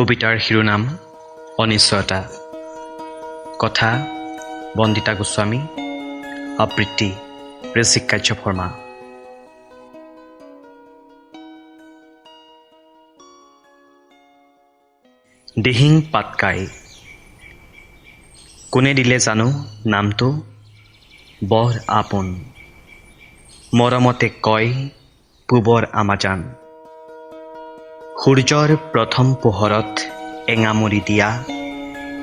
কবিতাৰ শিৰোনাম অনিশ্চয়তা। কথা বন্দিতা গোস্বামী। আবৃত্তি ঋষিক কাশ্যপ-শৰ্মা। দিহিং পাটকাই। কোনে দিলে জানো নামটো, বৰ আপোন। মৰমতে কয় পূবৰ আমাজান। সূৰ্যৰ প্ৰথম পোহৰত এঙামৰি দিয়া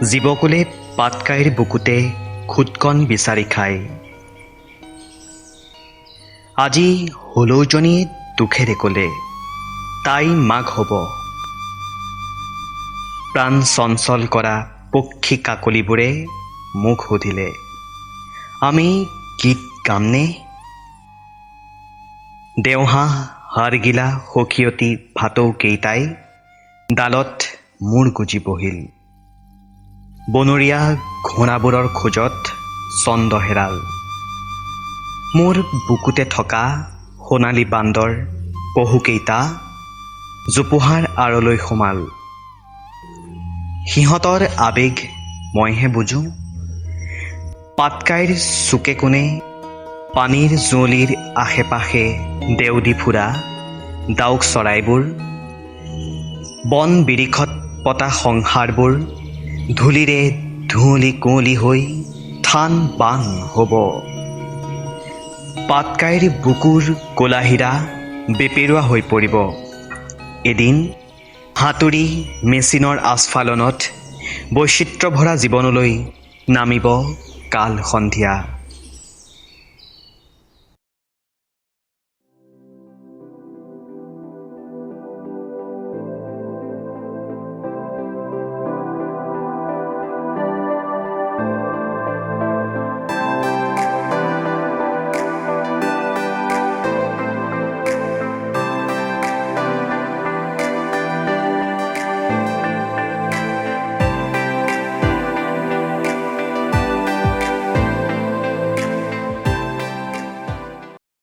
জীৱকুলে পাটকাইৰ বুকুতে খুদকণ বিচাৰি খায়। আজি হলৌজনী দুখেৰে ক'লে তাই মাক হ'ব। প্ৰাণ চঞ্চল কৰা পক্ষী কাকলিবোৰে মোক সুধিলে, আমি গীত গামনে? দেওহাঁহ হাড়গিলা সখীয়তী ভাটৌকেইটাই ডালত মূৰ গুজি বহিল। বনৰীয়া ঘোঁৰাবোৰৰ খোজত ছন্দ হেৰাল। মোৰ বুকুতে থকা সোণালী বান্দৰ পহুকেইটা জোপোহাৰ আঁৰলৈ সোমাল। সিহঁতৰ আবেগ মইহে বুজো। পাটকাইৰ চুকে কোণে পানীৰ জুঁৱলিৰ আশে পাশে দেও দি ফুৰা ডাউক চৰাইবোৰ, বন বিৰিখত পতা সংসাৰবোৰ ধূলিৰে ধুঁৱলি কুঁৱলী হৈ থান বান হ'ব। পাটকাইৰ বুকুৰ ক'লা-হীৰা বেপেৰুৱা হৈ পৰিব। এদিন হাতুৰী মেচিনৰ আস্ফালনত বৈচিত্ৰ্য ভৰা জীৱনলৈ নামিব কাল সন্ধিয়া।